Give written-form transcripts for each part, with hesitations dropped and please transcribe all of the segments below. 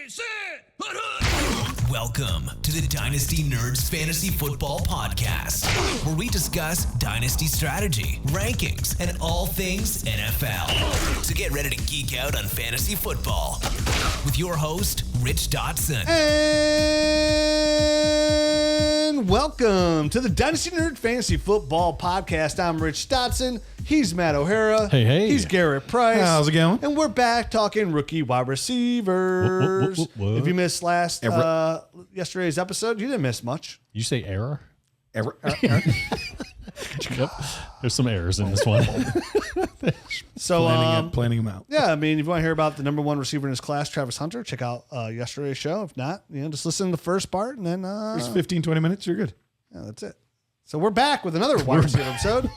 sit. Welcome to the Dynasty Nerds Fantasy Football Podcast, where we discuss Dynasty strategy, rankings, and all things NFL. So get ready to geek out on fantasy football with your host, Rich Dotson. And welcome to the Dynasty Nerd Fantasy Football Podcast. I'm Rich Dotson. He's Matt O'Hara. Hey. He's Garrett Price. How's it going? And we're back talking rookie wide receivers. If you missed yesterday's episode, you didn't miss much. You say error? Error. Yep. There's some errors in this one. So planning them out. Yeah, I mean, if you want to hear about the number one receiver in his class, Travis Hunter, check out yesterday's show. If not, just listen to the first part and then There's 15, 20 minutes. You're good. Yeah, that's it. So we're back with another wide receiver episode.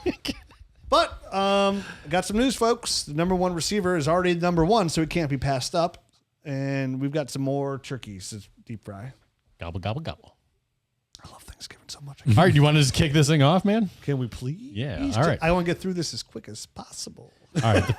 But got some news, folks. The number one receiver is already number one, so it can't be passed up. And we've got some more turkeys to deep fry. Gobble, gobble, gobble. I love Thanksgiving so much. All right, you want to just kick this thing off, man? Can we please? Yeah, all right. I want to get through this as quick as possible. All right, the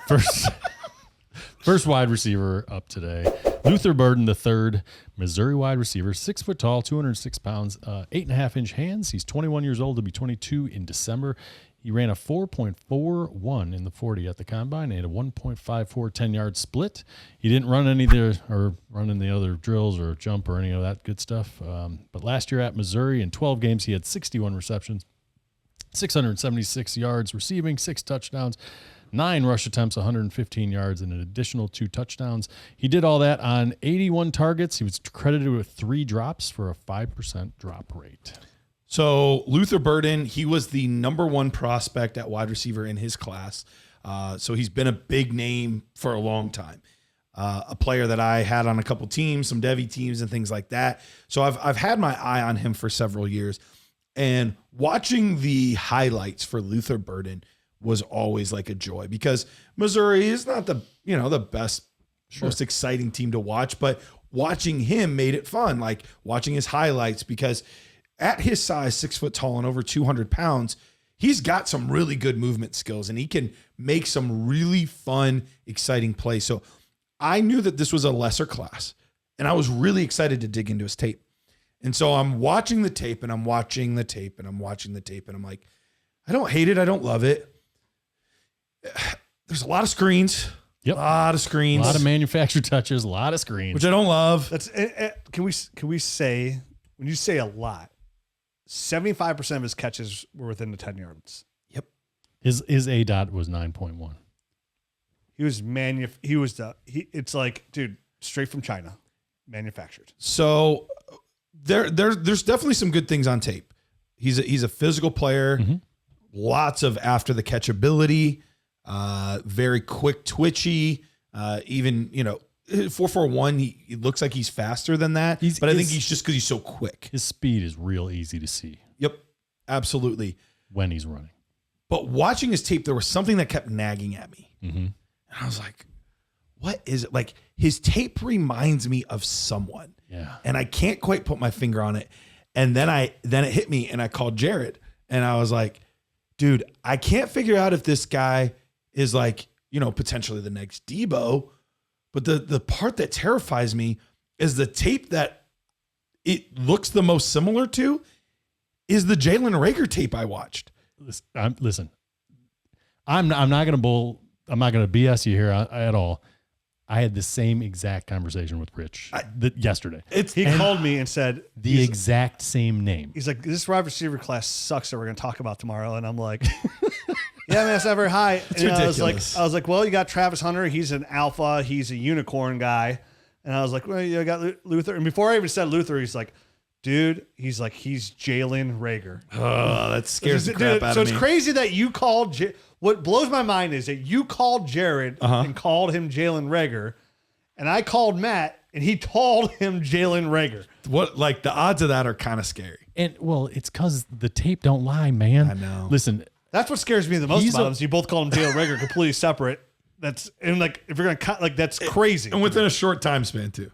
first wide receiver up today, Luther Burden III, Missouri wide receiver, 6 foot tall, 206 pounds, 8.5-inch hands. He's 21 years old to be 22 in December. He ran a 4.41 in the 40 at the combine and a 1.54 10-yard split. He didn't run any other drills or jump or any of that good stuff. But last year at Missouri, in 12 games, he had 61 receptions, 676 yards receiving, 6 touchdowns, 9 rush attempts, 115 yards, and an additional 2 touchdowns. He did all that on 81 targets. He was credited with 3 drops for a 5% drop rate. So Luther Burden, he was the number one prospect at wide receiver in his class. So he's been a big name for a long time. A player that I had on a couple teams, some Devy teams and things like that. So I've had my eye on him for several years. And watching the highlights for Luther Burden was always like a joy, because Missouri is not the best, most exciting team to watch, but watching him made it fun, like watching his highlights, because at his size, 6 foot tall and over 200 pounds, he's got some really good movement skills and he can make some really fun, exciting plays. So I knew that this was a lesser class and I was really excited to dig into his tape. And so I'm watching the tape and I'm watching the tape and I'm watching the tape and I'm like, I don't hate it. I don't love it. There's a lot of screens. Yep. A lot of screens. A lot of manufactured touches, a lot of screens. Which I don't love. That's can we say, when you say a lot, 75% of his catches were within the 10 yards. Yep. His ADOT was 9.1. It's like, dude, straight from China, manufactured. So there's definitely some good things on tape. He's a physical player, lots of after the catch ability, very quick, twitchy, even 4.41. He looks like he's faster than that, but I think he's just because he's so quick. His speed is real easy to see. Yep, absolutely. When he's running. But watching his tape, there was something that kept nagging at me. Mm-hmm. And I was like, what is it? Like, his tape reminds me of someone. Yeah. And I can't quite put my finger on it. And then it hit me and I called Jared and I was like, dude, I can't figure out if this guy is like, potentially the next Debo. But the part that terrifies me is the tape that it looks the most similar to is the Jalen Reagor tape I watched. Listen, I'm not going to BS you here at all. I had the same exact conversation with Rich yesterday. He called me and said the exact same name. He's like, this wide receiver class sucks that we're going to talk about tomorrow. And I'm like, yeah, man, it's not very high. It's and ridiculous. I was like, well, you got Travis Hunter. He's an alpha. He's a unicorn guy. And I was like, well, you got Luther. And before I even said Luther, he's like, dude, he's Jalen Reagor. Oh, that scares the crap out of me. So it's crazy that you called. What blows my mind is that you called Jared and called him Jalen Reagor, and I called Matt and he called him Jalen Reagor. What, like, the odds of that are kind of scary. And well, it's because the tape don't lie, man. I know. Listen, that's what scares me the most about him. So you both call him Jalen Reagor completely separate. That's, and like, if you're gonna cut, like, that's crazy. And within a short time span too.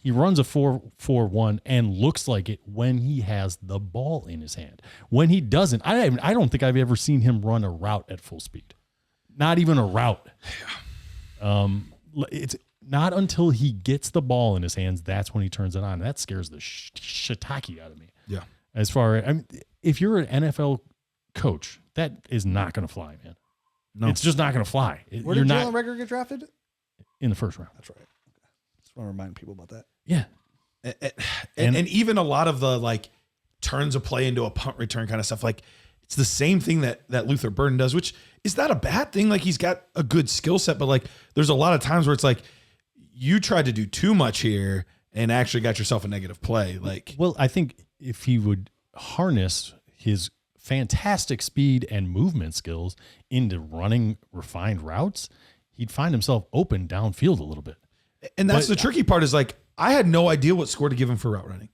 He runs a 4.41 and looks like it when he has the ball in his hand. When he doesn't, I don't think I've ever seen him run a route at full speed. Not even a route. It's Not until he gets the ball in his hands, that's when he turns it on. That scares the shiitake out of me. Yeah. As far as, if you're an NFL coach, that is not going to fly, man. No. It's just not going to fly. Where did Jalen Reagor get drafted? In the first round. That's right. Okay. Just want to remind people about that. Yeah. And even a lot of the like turns a play into a punt return kind of stuff, like it's the same thing that Luther Burden does, which is not a bad thing. Like he's got a good skill set, but like there's a lot of times where it's like you tried to do too much here and actually got yourself a negative play. Like, well, I think if he would harness his fantastic speed and movement skills into running refined routes, he'd find himself open downfield a little bit. And that's the tricky part is like, I had no idea what score to give him for route running.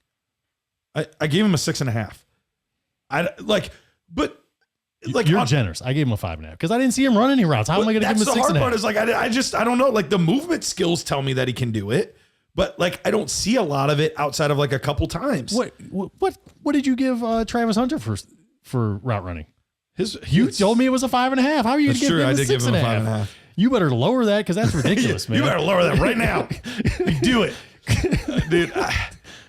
I gave him a 6.5. You're generous. I gave him a 5.5 because I didn't see him run any routes. How am I going to give him a 6.5? The hard part is like, I don't know. Like the movement skills tell me that he can do it, but like, I don't see a lot of it outside of like a couple times. What did you give Travis Hunter for route running? You told me it was a 5.5. How are you going to give him a 6.5? You better lower that because that's ridiculous, man. You better lower that right now. Do it. Dude,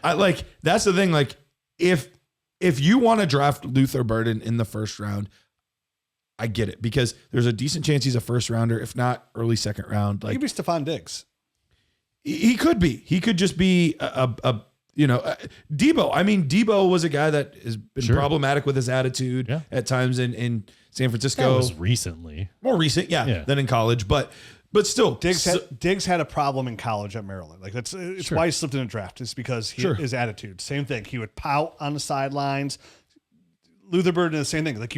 I like, that's the thing. Like if you want to draft Luther Burden in the first round, I get it because there's a decent chance he's a first rounder, if not early second round. Like he could be Stephon Diggs. He could be. He could just be Debo. I mean, Debo was a guy that has been problematic with his attitude at times in San Francisco. That was recently. More recent, than in college. But still, Diggs had a problem in college at Maryland. Like it's why he slipped in the draft. It's because his attitude. Same thing. He would pout on the sidelines. Luther Burden, the same thing. Like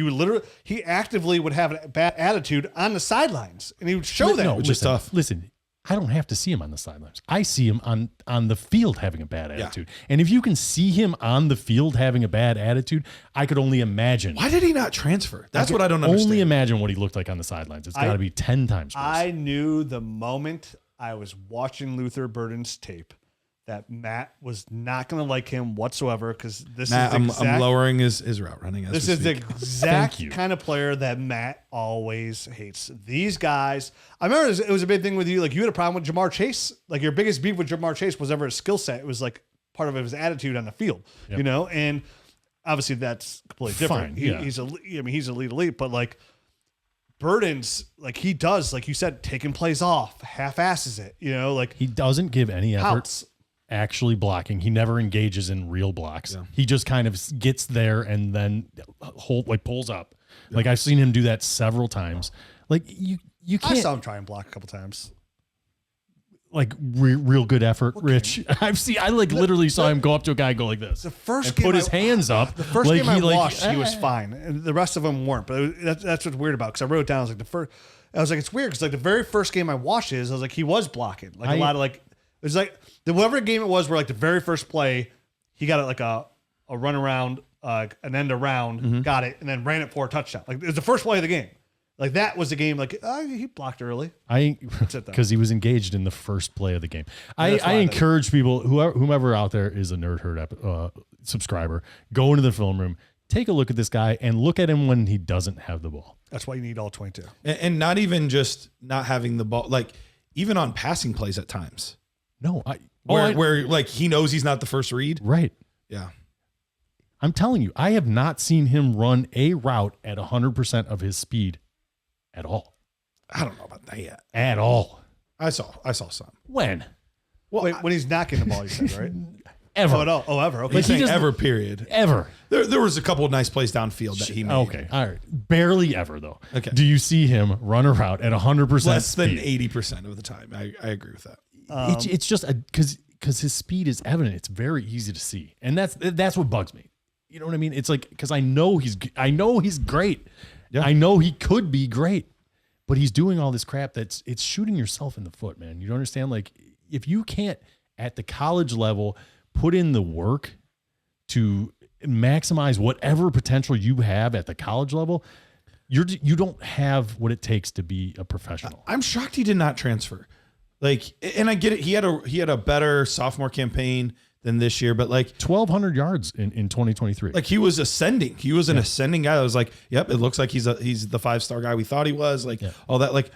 he actively would have a bad attitude on the sidelines, and he would show that, which is tough. Listen, I don't have to see him on the sidelines. I see him on the field having a bad attitude. And if you can see him on the field having a bad attitude, I could only imagine. Why did he not transfer? That's what I don't understand. Only imagine what he looked like on the sidelines. It's got to be 10 times worse. I knew the moment I was watching Luther Burden's tape that Matt was not going to like him whatsoever because I'm lowering his route running. This is the exact kind of player that Matt always hates. These guys, I remember it was a big thing with you. Like you had a problem with Jamar Chase. Like your biggest beef with Jamar Chase was ever his skill set. It was like part of his attitude on the field, and obviously that's completely different. He's elite, but like Burden's like he does, like you said, taking plays off, half-asses it, like he doesn't give any effort. Actually blocking. He never engages in real blocks. Yeah. He just kind of gets there and then pulls up. Yeah. Like I've seen him do that several times. Like you can't. I saw him try and block a couple times. Like real good effort, Rich. I literally saw him go up to a guy and go like this. The first game put his hands up. The first game I watched, he was fine, and the rest of them weren't. But that's what's weird about because I wrote it down. I was like, it's weird because like the very first game I watched I was like, he was blocking like a lot of like it was like. Whatever game it was, where like the very first play, he got it like a run around, an end around, got it, and then ran it for a touchdown. Like it was the first play of the game. Like that was the game. Like he blocked early. Because he was engaged in the first play of the game. I encourage people, whomever out there is a Nerd Herd subscriber, go into the film room, take a look at this guy, and look at him when he doesn't have the ball. That's why you need all 22, and not even just not having the ball, like even on passing plays at times. No, where like he knows he's not the first read. Right. Yeah. I'm telling you, I have not seen him run a route at 100% of his speed at all. I don't know about that yet. At all. I saw some. When? Well, wait, when he's not getting the ball, you said, right? Ever. Oh, ever. Okay. He's saying ever, period. Ever. There was a couple of nice plays downfield that he made. Okay. All right. Barely ever, though. Okay. Do you see him run a route at 100% Less than 80% of the time. I agree with that. It's just because his speed is evident. It's very easy to see, and that's what bugs me. You know what I mean? It's like because I know he's great. Yeah. I know he could be great, but he's doing all this crap it's shooting yourself in the foot, man. You don't understand? Like if you can't at the college level put in the work to maximize whatever potential you have at the college level, you don't have what it takes to be a professional. I'm shocked he did not transfer. Like, and I get it. He had a better sophomore campaign than this year, but like 1,200 yards in 2023. Like he was ascending. He was an ascending guy. I was like, yep, it looks like he's the 5-star guy we thought he was. Like all that. Like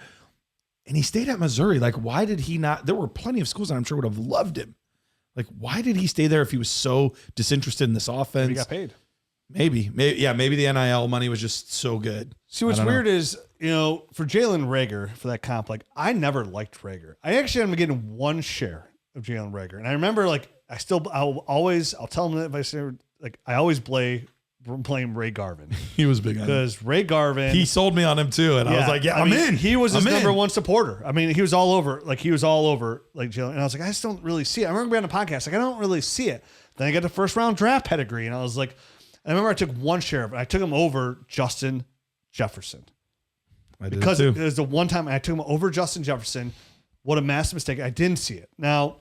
And he stayed at Missouri. Like, why did he not? There were plenty of schools that I'm sure would have loved him. Like, why did he stay there if he was so disinterested in this offense? He got paid. Maybe the NIL money was just so good. See, what's weird is, for Jalen Reagor, for that comp, like, I never liked Reagor. I actually ended up getting one share of Jalen Reagor. And I remember, like, I'll tell him that if I say, like, I always blame Ray Garvin. He was big on him. Because Ray Garvin. He sold me on him too. And I was like, I'm in. He was his number one supporter. I mean, he was all over, like, Jalen. And I was like, I just don't really see it. I remember being on the podcast, like, I don't really see it. Then I got the first round draft pedigree. And I was like, I remember I took one share, but I took him over Justin Jefferson. Because it was the one time I took him over Justin Jefferson. What a massive mistake. I didn't see it. Now,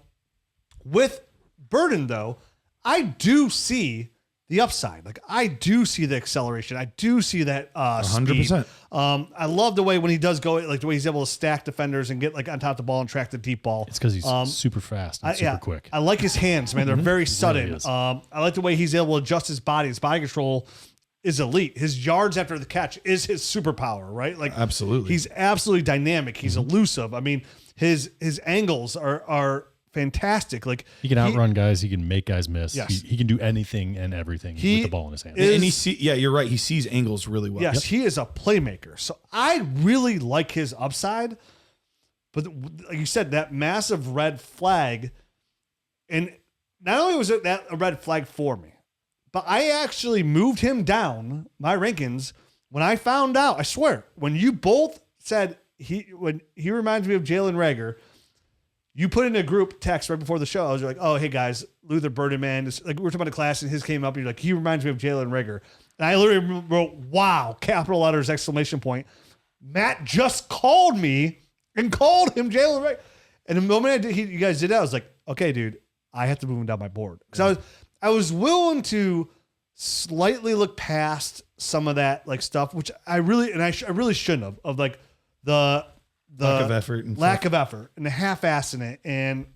with Burden, though, I do see the upside. Like, I do see the acceleration. I do see that 100%. Speed. I love the way when he does go, like the way he's able to stack defenders and get like on top of the ball and track the deep ball. It's because he's super fast and super quick. I like his hands, man. They're very sudden. Really I like the way he's able to adjust his body. His body control is elite. His yards after the catch is his superpower, right? Like, absolutely. He's absolutely dynamic. He's elusive. I mean, his angles are fantastic. Like, he can outrun guys. He can make guys miss. Yes. He can do anything and everything with the ball in his hand. And you're right. He sees angles really well. Yes, he is a playmaker. So I really like his upside. But like you said, that massive red flag, and not only was it that a red flag for me, but I actually moved him down my rankings when I found out. I swear, when you both said when he reminds me of Jalen Reagor. You put in a group text right before the show. I was like, oh, hey, guys, Luther Burden, man. Like, we were talking about a class, and his came up, and you're like, he reminds me of Jalen Reagor. And I literally wrote, wow, capital letters, exclamation point. Matt just called me and called him Jalen Reagor. And the moment you guys did that, I was like, okay, dude, I have to move him down my board. Because I was willing to slightly look past some of that like stuff, which I really shouldn't have, of like the lack of effort and the half-ass in it and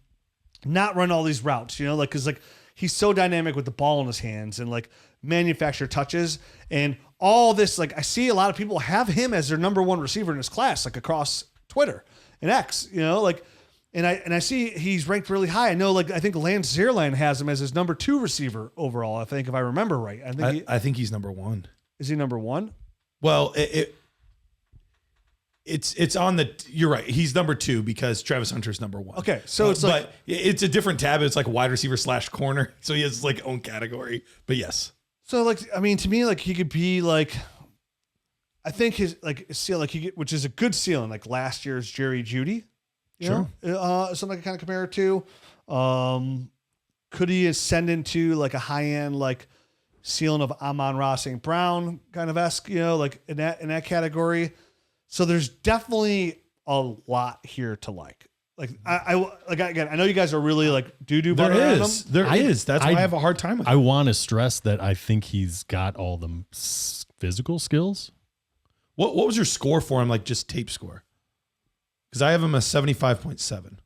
not run all these routes, like, cause like he's so dynamic with the ball in his hands and like manufacture touches and all this. Like, I see a lot of people have him as their number one receiver in his class, like across Twitter and X, like, and I see he's ranked really high. I know, like, I think Lance Zierlein has him as his number 2 receiver overall. I think, if I remember right, I think he's number 1. Is he number 1? Well, It's on the, you're right. He's number 2 because Travis Hunter's number 1. Okay. So it's like, but it's a different tab. It's like wide receiver / corner. So he has like own category, but yes. So like, I mean, to me, like he could be like, I think his like ceiling, like which is a good ceiling, like last year's Jerry Jeudy, Sure. Something I kind of compare it to. Could he ascend into like a high end, like ceiling of Amon-Ra St. Brown kind of esque, like in that category. So there's definitely a lot here to like. Like again, I know you guys are really like doo-doo. There is. That's why I have a hard time with it. I want to stress that I think he's got all the physical skills. What was your score for him? Like just tape score? Because I have him a 75.7.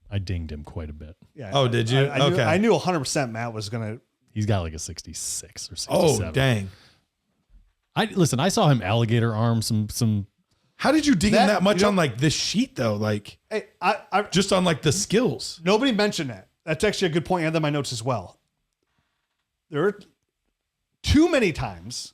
I dinged him quite a bit. Yeah. Oh, did you? Okay. I knew 100% Matt was gonna. He's got like a 66 or 67. Oh, dang. I saw him alligator arm some. How did you dig him that much on like this sheet though? Like, hey, I just on like the skills. Nobody mentioned that. That's actually a good point. I had that in my notes as well. There are too many times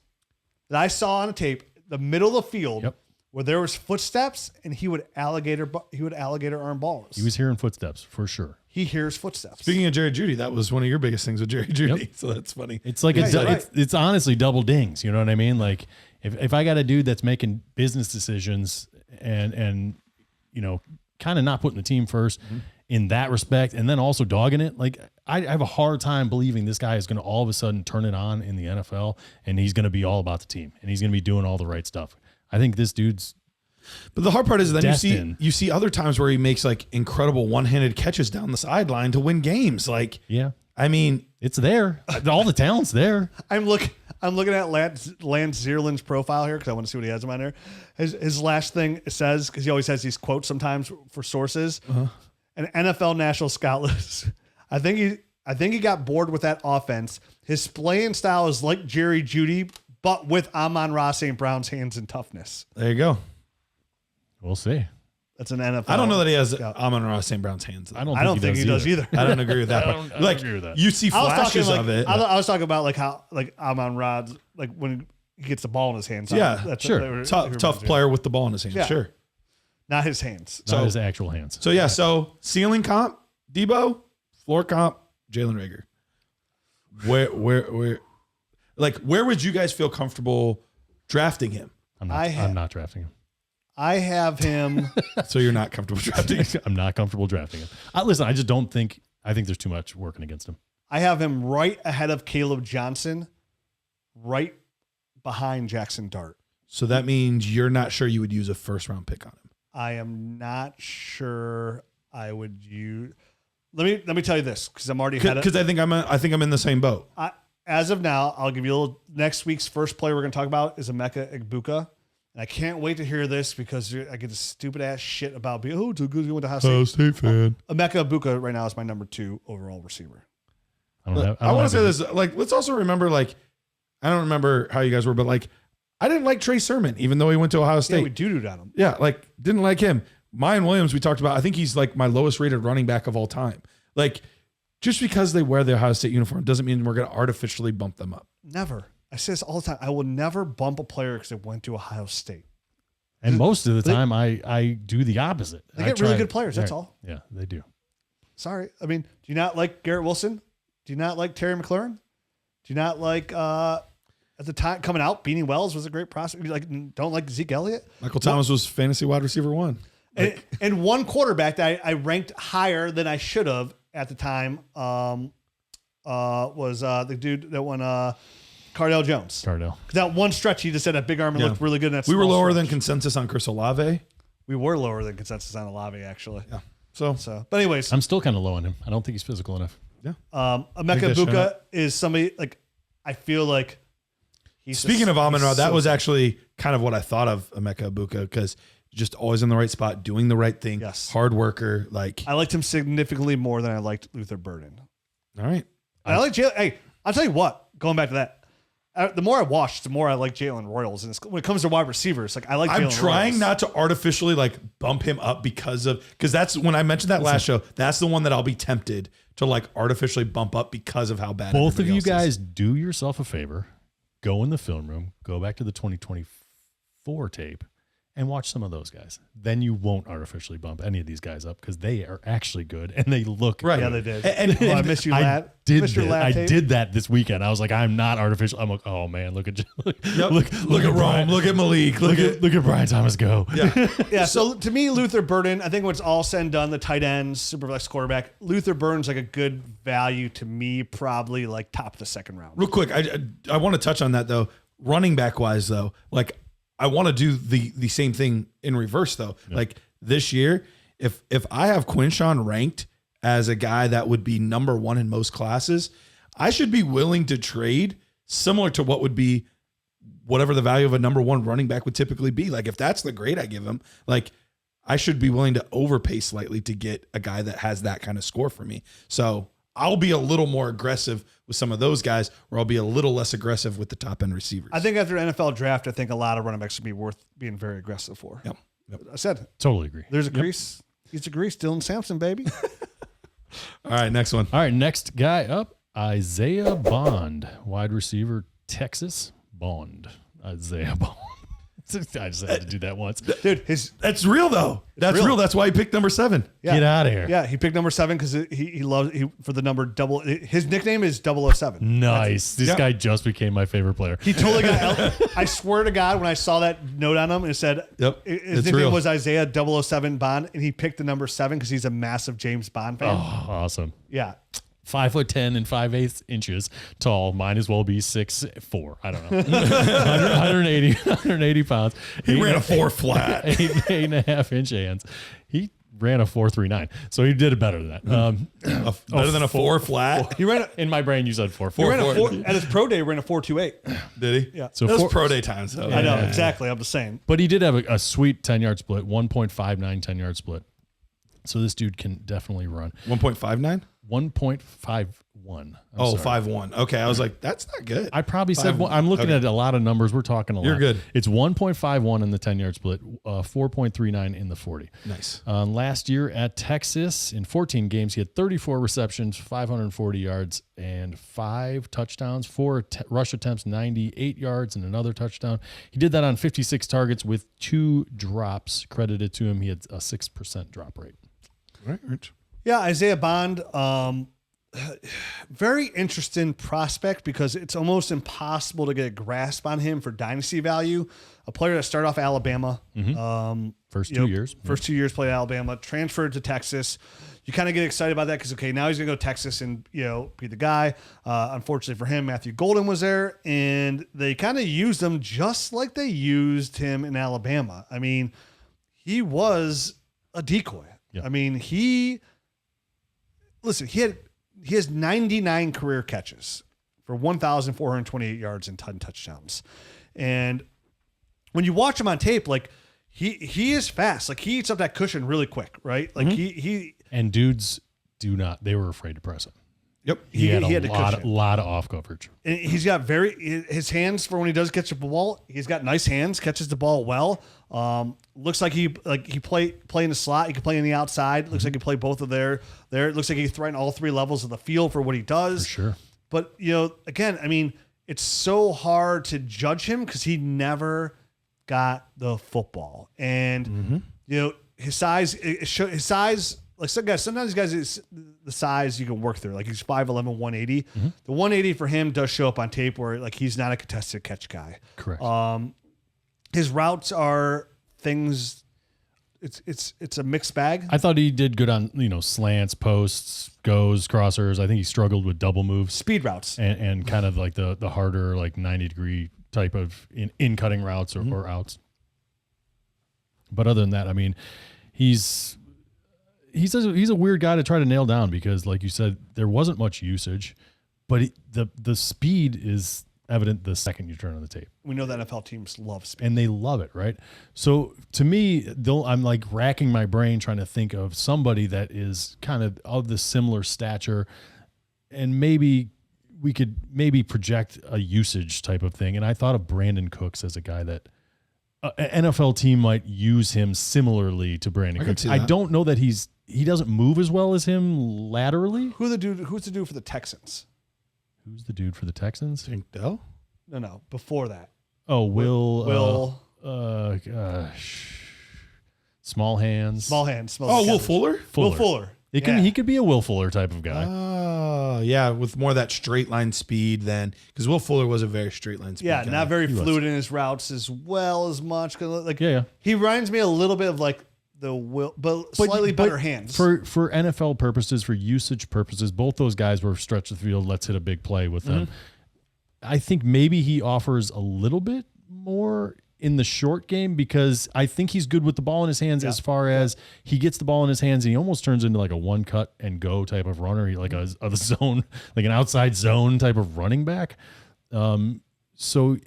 that I saw on a tape the middle of the field where there was footsteps and he would alligator arm balls. He was hearing footsteps for sure. He hears footsteps. Speaking of Jerry Jeudy, that was one of your biggest things with Jerry Jeudy. So that's funny. It's like it's honestly double dings. You know what I mean? Like if I got a dude that's making business decisions and kind of not putting the team first in that respect, and then also dogging it, like I have a hard time believing this guy is going to all of a sudden turn it on in the NFL and he's going to be all about the team and he's going to be doing all the right stuff. I think this dude's. But the hard part is then destined. you see other times where he makes like incredible one-handed catches down the sideline to win games. Like, yeah, I mean, it's there. All the talent's there. I'm looking at Lance Zierlein's profile here because I want to see what he has him on there. His last thing says, because he always has these quotes sometimes for sources, an NFL national scout list. I think he got bored with that offense. His playing style is like Jerry Jeudy, but with Amon-Ra St. Brown's hands and toughness. There you go. We'll see. That's an NFL. I don't know that he has Amon-Ra St. Brown's hands. I don't think he does either. I don't agree with that. I don't agree with that. You see flashes of it. I was talking about like how like Amon-Ra, like when he gets the ball in his hands. Yeah, that's sure. Tough player with the ball in his hands. Yeah. Sure. Not his hands. Not his actual hands. So yeah, so ceiling comp, Debo, floor comp, Jalen Reagor. Where would you guys feel comfortable drafting him? I'm not drafting him. I have him. So you're not comfortable drafting him? I'm not comfortable drafting him. Listen, I just don't think. I think there's too much working against him. I have him right ahead of Caleb Johnson, right behind Jackson Dart. So that means you're not sure you would use a first round pick on him. I am not sure I would use. Let me tell you this because I'm already ahead. Because I think I'm in the same boat. As of now, I'll give you a little. Next week's first player we're going to talk about is Emeka Egbuka. And I can't wait to hear this because I get this stupid ass shit about being too good. You went to Ohio State fan. Emeka Egbuka right now is my number 2 overall receiver. I want to say this. Like, let's also remember. Like, I don't remember how you guys were, but like, I didn't like Trey Sermon, even though he went to Ohio State. Yeah, we doo-dooed on him. Yeah, like didn't like him. Mayan Williams, we talked about. I think he's like my lowest rated running back of all time. Like, just because they wear the Ohio State uniform doesn't mean we're going to artificially bump them up. Never. I say this all the time. I will never bump a player because they went to Ohio State. And most of the time, I do the opposite. They get really good players. That's all. Yeah, they do. Sorry. I mean, do you not like Garrett Wilson? Do you not like Terry McLaurin? Do you not like at the time coming out, Beanie Wells was a great prospect. You like don't like Zeke Elliott? Michael Thomas was fantasy wide receiver 1. And one quarterback that I ranked higher than I should have at the time was the dude that won Cardale Jones. That one stretch, he just had a big arm and looked really good. We were lower than consensus on Chris Olave. We were lower than consensus on Olave, actually. Yeah. So, but anyways, I'm still kind of low on him. I don't think he's physical enough. Yeah. Emeka Egbuka is somebody like I feel like he's. Speaking of Amon-Ra, that was actually kind of what I thought of Emeka Egbuka because just always in the right spot, doing the right thing. Yes. Hard worker. Like I liked him significantly more than I liked Luther Burden. All right. I like Jalen. Hey, I'll tell you what. Going back to that. The more I watch, the more I like Jalen Royals. And when it comes to wide receivers, like I like. I'm Jalen trying Royals. not to artificially like bump him up because that's when I mentioned that last show. That's the one that I'll be tempted to like artificially bump up because of how bad. Both of you guys is. do yourself a favor. Go in the film room. Go back to the 2024 tape. And watch some of those guys. Then you won't artificially bump any of these guys up because they are actually good and they look right. Yeah, they did. And I missed you. I did that this weekend. I was like, I'm not artificial. I'm like, oh man, look at look at Rome, look at Malik, look at Brian Thomas go. Yeah, yeah. So to me, Luther Burden, I think when it's all said and done, the tight ends, superflex quarterback, Luther Burden's like a good value to me, probably like top of the second round. Real quick, I want to touch on that though. Running back wise though, like. I want to do the same thing in reverse though. Yeah. Like this year, if I have Quinshawn ranked as a guy that would be number 1 in most classes, I should be willing to trade similar to what would be whatever the value of a number 1 running back would typically be. Like if that's the grade I give him, like I should be willing to overpay slightly to get a guy that has that kind of score for me. So I'll be a little more aggressive with some of those guys, or I'll be a little less aggressive with the top end receivers. I think after NFL draft, I think a lot of running backs would be worth being very aggressive for. Yep. I said totally agree. There's a crease. He's a grease. Dylan Sampson, baby. All right, next one. All right, next guy up, Isaiah Bond, wide receiver, Texas. Isaiah Bond. I just had to do that once. Dude, that's real though. That's real. That's why he picked number 7. Yeah. Get out of here. Yeah, he picked number 7 because he loves for the number double. His nickname is 007. Nice. This guy just became my favorite player. He totally got. I swear to God, when I saw that note on him, it said his nickname was Isaiah 007 Bond, and he picked the number 7 because he's a massive James Bond fan. Oh, awesome. Yeah. 5'10" and 5/8 inches tall. Might as well be 6'4". I don't know. 180 pounds. He ran a 4 flat. 8.5 inch hands. He ran a 4.39. So he did it better than that. Better than a 4 flat. He ran in my brain. You said 4. He ran a 4 at his pro day. He ran a 4.28. Did he? Yeah. So that was pro day times. So. I know exactly. I'm the same. But he did have a sweet 10-yard split. 1.59 10-yard split. So this dude can definitely run. 1.59. 1.51 Oh, 5.1. Okay, I was like, that's not good. I probably said I'm looking at a lot of numbers. We're talking a lot. You're good. It's 1.51 in the 10-yard split, 4.39 in the 40. Nice. Last year at Texas, in 14 games, he had 34 receptions, 540 yards, and 5 touchdowns, 4 rush attempts, 98 yards, and another touchdown. He did that on 56 targets with 2 drops credited to him. He had a 6% drop rate. All right, Rich. Yeah, Isaiah Bond, very interesting prospect because it's almost impossible to get a grasp on him for dynasty value. A player that started off Alabama. First 2 years. First 2 years played at Alabama, transferred to Texas. You kind of get excited about that because, okay, now he's going to go to Texas and, be the guy. Unfortunately for him, Matthew Golden was there, and they kind of used him just like they used him in Alabama. I mean, he was a decoy. Yep. I mean, he has 99 career catches for 1,428 yards and 10 touchdowns. And when you watch him on tape, like he is fast. Like he eats up that cushion really quick, right? Like he and dudes they were afraid to press him. Yep. He had a lot of off coverage. And he's got his hands for when he does catch the ball. He's got nice hands, catches the ball well. Looks like he play in the slot. He can play in the outside. Looks like he play both of there. It looks like he can threaten all 3 levels of the field for what he does. For sure. But again, I mean, it's so hard to judge him because he never got the football, and his size. His size. Like sometimes guys, it's the size you can work through. Like he's 5'11", 180. The 180 for him does show up on tape where like he's not a contested catch guy. Correct. His routes are things. It's a mixed bag. I thought he did good on slants, posts, goes, crossers. I think he struggled with double moves, Speed routes, and kind of like the harder like 90-degree type of in cutting routes or outs. But other than that, I mean, he's a weird guy to try to nail down because, like you said, there wasn't much usage, but the speed is evident the second you turn on the tape. We know that NFL teams love speed. And they love it, right? So to me, I'm like racking my brain trying to think of somebody that is kind of the similar stature, and maybe we could project a usage type of thing. And I thought of Brandon Cooks as a guy that an NFL team might use him similarly to Brandon Cooks. I don't know that he doesn't move as well as him laterally. Who's the dude for the Texans? Who's the dude for the Texans? Think Dell? No, before that. Oh, Will. Gosh. Small hands. Will Fuller? Will Fuller. He could be a Will Fuller type of guy. Oh, yeah, with more of that straight line speed than because Will Fuller was a very straight line speed. Yeah, guy. not very fluid in his routes as well as much. Yeah. He reminds me a little bit of like the Will, but slightly better hands. For NFL purposes, for usage purposes, both those guys were stretch the field. Let's hit a big play with them. I think maybe he offers a little bit more in the short game because I think he's good with the ball in his hands as far as he gets the ball in his hands and he almost turns into like a one cut and go type of runner. He like a zone, like an outside zone type of running back. So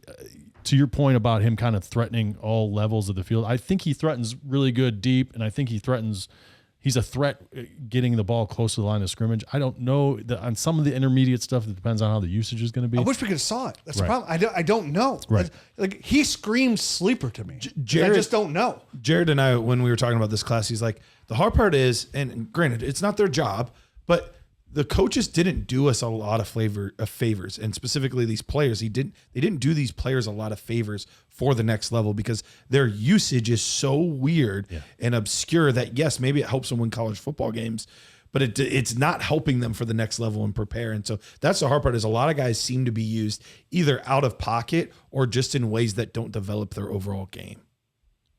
to your point about him kind of threatening all levels of the field, I think he threatens really good deep, and I think he's a threat getting the ball close to the line of scrimmage. I don't know on some of the intermediate stuff. It depends on how the usage is going to be. I wish we could have saw it. That's the problem. I don't know. Right. Like he screams sleeper to me. Jared, I just don't know. Jared and I, when we were talking about this class, he's like, the hard part is, and granted, it's not their job, but the coaches didn't do us a lot of favors, and specifically these players. They didn't do these players a lot of favors for the next level because their usage is so weird and obscure that yes, maybe it helps them win college football games, but it's not helping them for the next level and prepare. And so that's the hard part is a lot of guys seem to be used either out of pocket or just in ways that don't develop their overall game.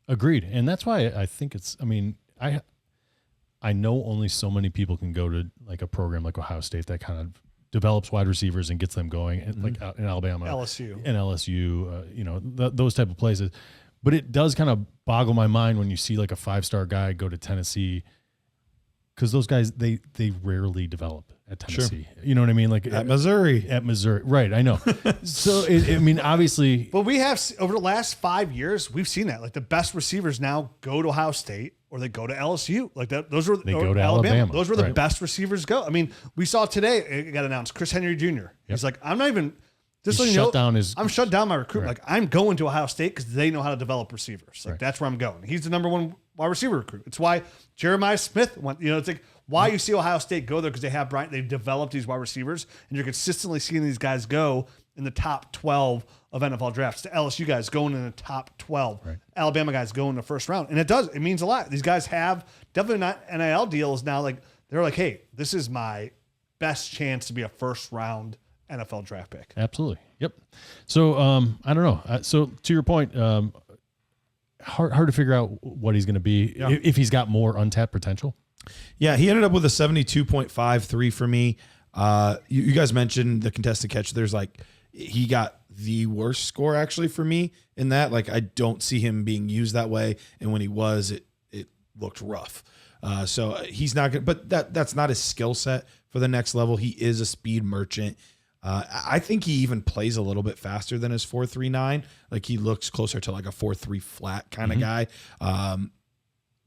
Agreed. And that's why I think I know only so many people can go to like a program like Ohio State that kind of develops wide receivers and gets them going, and like out in Alabama, LSU, those type of places. But it does kind of boggle my mind when you see like a 5-star guy go to Tennessee, because those guys they rarely develop at Tennessee. Sure. You know what I mean? Like at Missouri, right? I know. So obviously, but we have over the last 5 years we've seen that like the best receivers now go to Ohio State or they go to LSU. Like that, those were They go to Alabama. Those were the Right. best receivers go. I mean, we saw today it got announced. Chris Henry Jr. He's like, I'm not even. Just so you know, I'm shut down my recruit. Right. Like I'm going to Ohio State because they know how to develop receivers. Like that's where I'm going. He's the number one wide receiver recruit. It's why Jeremiah Smith went. You know, it's like why you see Ohio State go there because they have Bryant. They've developed these wide receivers, and you're consistently seeing these guys go in the top 12 of NFL drafts. The LSU guys going in the top 12. Right. Alabama guys go in the first round, and it means a lot. These guys have definitely not NIL deals now. Like they're like, hey, this is my best chance to be a first round NFL draft pick. Absolutely. Yep. So I don't know. So to your point, hard to figure out what he's going to be if he's got more untapped potential. Yeah, he ended up with a 72.53 for me. You guys mentioned the contested catch. There's like he got the worst score actually for me in that. Like I don't see him being used that way, and when he was, it looked rough. So he's not going. But that's not his skill set for the next level. He is a speed merchant. I think he even plays a little bit faster than his 4.39. Like he looks closer to like a 4.3 flat kind of guy.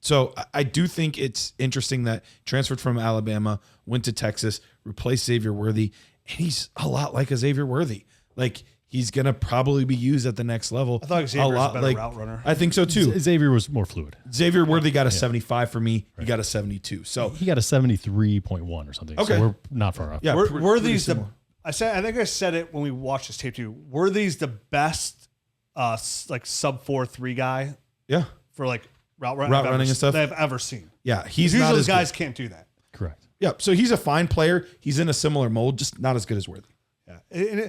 So I do think it's interesting that transferred from Alabama, went to Texas, replaced Xavier Worthy, and he's a lot like a Xavier Worthy. Like he's gonna probably be used at the next level. I thought Xavier was a better like, route runner. I think so too. Xavier was more fluid. Xavier Worthy got a 75 for me. He got a 72. So He got a 73.1 or something. Okay. So we're not far off. yeah, Worthy's the. similar. I think I said it when we watched this tape too. Worthy's the best, like sub 4.3 guy Yeah, for like route running and stuff. that I've ever seen. yeah. He's Usually not those as guys good. can't do that. Correct. Yeah, so he's a fine player. He's in a similar mold, just not as good as Worthy. Yeah,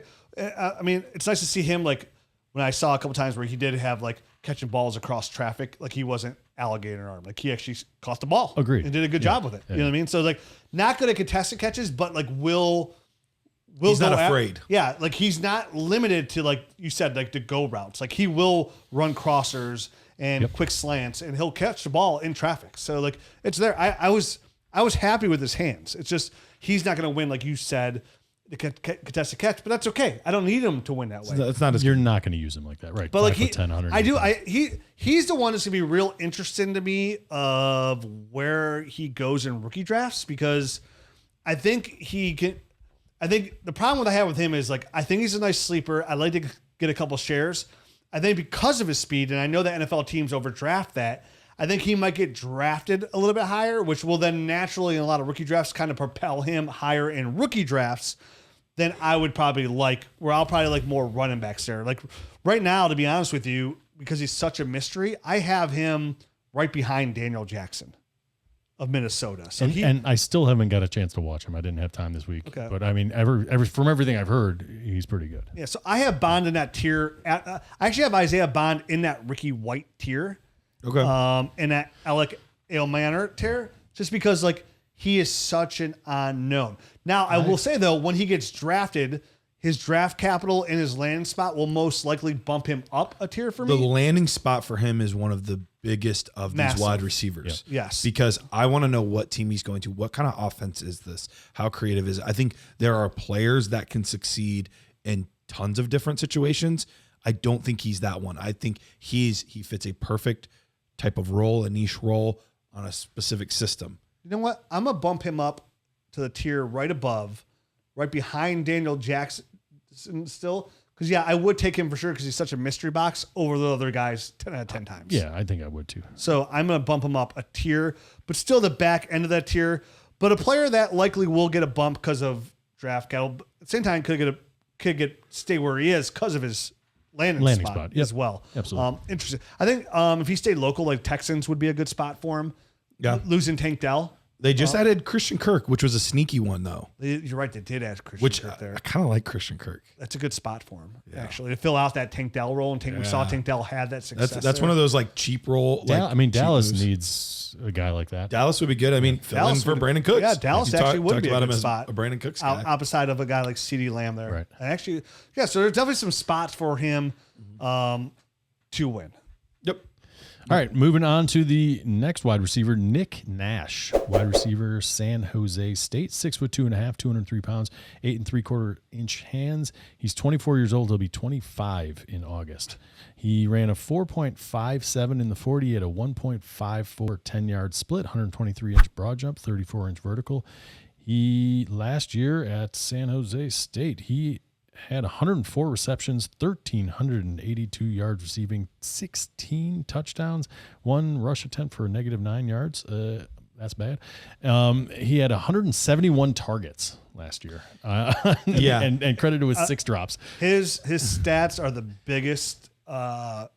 I mean, it's nice to see him. Like when I saw a couple times where he did have like catching balls across traffic, like he wasn't alligator arm, like he actually caught the ball. Agreed. And did a good job with it. You know what I mean? So like not good at contested catches, but like will He's go not afraid. Yeah, like he's not limited to like you said, like the go routes. Like he will run crossers and quick slants, and he'll catch the ball in traffic. So like it's there. I was happy with his hands. It's just he's not going to win, like you said, the contested catch, but that's okay. I don't need him to win that way. It's not as You're not going to use him like that, right? But like 5'10", 100. he's the one that's gonna be real interesting to me of where he goes in rookie drafts because I think he can. I think the problem that I have with him is like I think he's a nice sleeper. I'd like to get a couple shares. I think because of his speed, and I know that NFL teams overdraft that, I think he might get drafted a little bit higher, which will then naturally in a lot of rookie drafts kind of propel him higher in rookie drafts than I would probably like, where I'll probably like more running backs there. Like right now, to be honest with you, because he's such a mystery, I have him right behind Daniel Jackson of Minnesota. So and I still haven't got a chance to watch him. I didn't have time this week. Okay. But I mean, from everything I've heard, he's pretty good. yeah, so I have Bond in that tier. I actually have Isaiah Bond in that Ricky White tier. Okay. In that Alec Manor tier, just because like he is such an unknown. Now I will say though, when he gets drafted, his draft capital and his landing spot will most likely bump him up a tier for The me. landing spot for him is one of the biggest of Massive. these wide receivers. Yeah. Yes. Because I want to know what team he's going to. What kind of offense is this? How creative is it? I think there are players that can succeed in tons of different situations. I don't think he's that one. I think he fits a perfect type of role, a niche role on a specific system. You know what? I'm gonna bump him up to the tier right above, right behind Daniel Jackson still. Because I would take him for sure because he's such a mystery box over the other guys 10 out of 10 times. Yeah, I think I would too. So I'm going to bump him up a tier, but still the back end of that tier. But a player that likely will get a bump because of draft capital, but at the same time could stay where he is because of his landing spot Yep. as well. Absolutely. Interesting. I think if he stayed local, like Texans would be a good spot for him. Yeah. Losing Tank Dell. They just added Christian Kirk, which was a sneaky one though. You're right. They did add Christian Which Kirk there. I kind of like Christian Kirk. That's a good spot for him, actually, to fill out that Tank Dell role. And we saw Tank Dell had that success. That's one of those like cheap role. I mean, Dallas needs a guy like that. Dallas would be good. I mean, fill in for Brandon Cooks. Yeah, Dallas Like you actually would talked be a about good him as spot. a Brandon Cooks guy. Opposite of a guy like CeeDee Lamb there. Right. And actually, so there's definitely some spots for him to win. Yep. All right, moving on to the next wide receiver, Nick Nash, wide receiver, San Jose State, 6'2.5", 203 pounds, 8 3/4-inch hands. He's 24 years old. He'll be 25 in August. He ran a 4.57 in the 40 at a 1.54 10-yard split, 123-inch broad jump, 34-inch vertical. He last year at San Jose State, he had 104 receptions, 1,382 yards receiving, 16 touchdowns, 1 rush attempt for a -9 yards. That's bad. He had 171 targets last year. And credited with 6 drops. His stats are the biggest.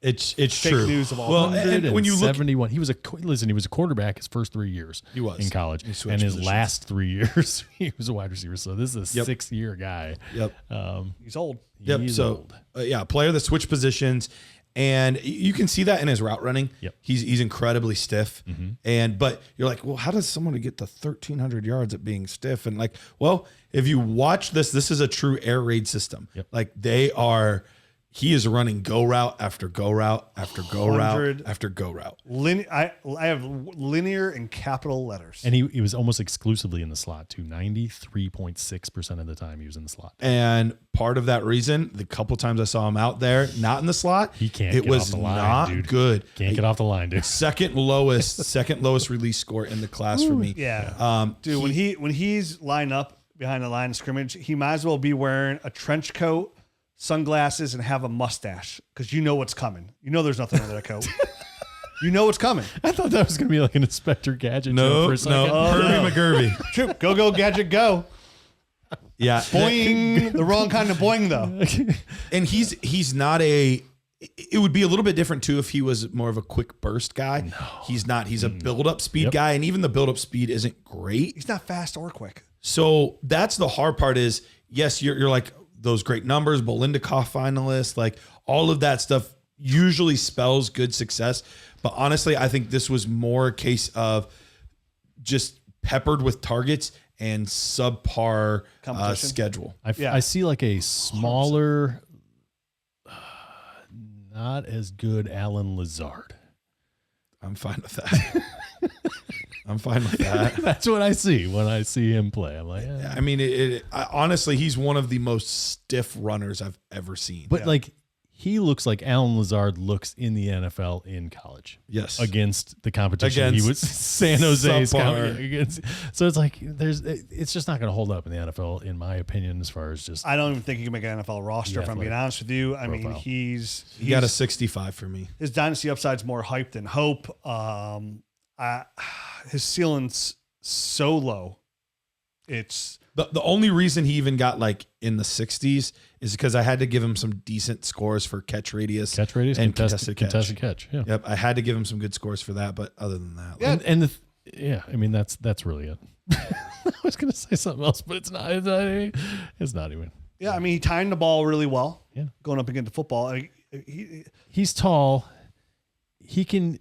It's fake true. news of all. Well, and when you look, 71, he was a quarterback his first 3 years. He was in college, He switched and his positions. last 3 years he was a wide receiver. So this is a Yep. 6-year guy. Yep. He's old. Yep. He's So, old. a player that switched positions, and you can see that in his route running. Yep. He's incredibly stiff, but you're like, well, how does someone get to 1,300 yards at being stiff? And like, well, if you watch this is a true air raid system. Yep. Like he is running go route after go route after go route after go route. I have linear in capital letters. And he was almost exclusively in the slot too. 93.6% of the time he was in the slot. And part of that reason, the couple times I saw him out there, not in the slot, He can't it get was off the line, not dude. good. Can't get off the line, dude. Second lowest release score in the class for me. Yeah. Dude, when he's lined up behind the line of scrimmage, he might as well be wearing a trench coat, sunglasses, and have a mustache, because you know what's coming. You know there's nothing under that coat. You know what's coming. I thought that was going to be like an Inspector Gadget joke for a second. Herbie McGurvey. True. Go, gadget, go. Yeah. Boing. The wrong kind of boing, though. And he's not it would be a little bit different too if he was more of a quick burst guy. No. He's not. He's a build-up speed guy, and even the build-up speed isn't great. He's not fast or quick. So that's the hard part is, yes, you're like those great numbers, Bolindikoff finalist, like all of that stuff usually spells good success. But honestly, I think this was more a case of just peppered with targets and subpar schedule. I see like a smaller, not as good Alan Lazard. I'm fine with that. I'm fine with that. That's what I see when I see him play. I'm like, I mean, honestly, he's one of the most stiff runners I've ever seen. But like, he looks like Alan Lazard looks in the NFL in college. Yes. Against the competition. He was San Jose's against. So it's like, it's just not going to hold up in the NFL, in my opinion, as far as just. I don't even think he can make an NFL roster, if I'm being honest with you. I mean, he's got a 65 for me. His dynasty upside's more hype than hope. His ceiling's so low. It's the only reason he even got like in the 60s is because I had to give him some decent scores for catch radius, and contested catch. Yeah. Yep, I had to give him some good scores for that, but other than that, I mean that's really it. I was gonna say something else, but it's not even. Yeah, I mean, he timed the ball really well. Yeah, going up against the football. He's tall. He can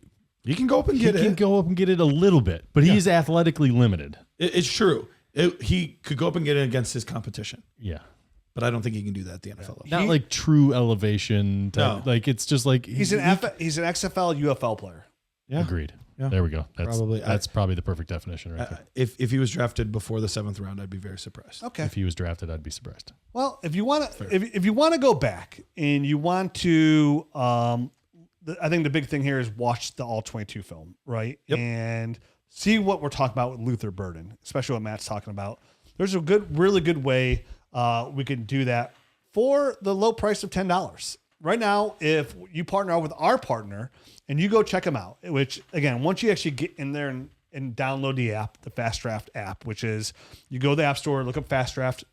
go up and get it. He can go up and get it a little bit, but he's athletically limited. It's true. He could go up and get it against his competition. Yeah. But I don't think he can do that at the NFL level. Not like true elevation. No. Like, it's just like. He's an XFL, UFL player. Yeah. Agreed. Yeah. There we go. That's probably the perfect definition right there. If he was drafted before the 7th round, I'd be very surprised. Okay. If he was drafted, I'd be surprised. Well, if you want to, if you want to go back and you want to, I think the big thing here is watch the All 22 film, right? Yep. And see what we're talking about with Luther Burden, especially what Matt's talking about. There's a really good way we can do that for the low price of $10. Right now, if you partner with our partner and you go check them out, which again, once you actually get in there and download the app, the FastDraft app, which is you go to the App Store, look up FastDraft,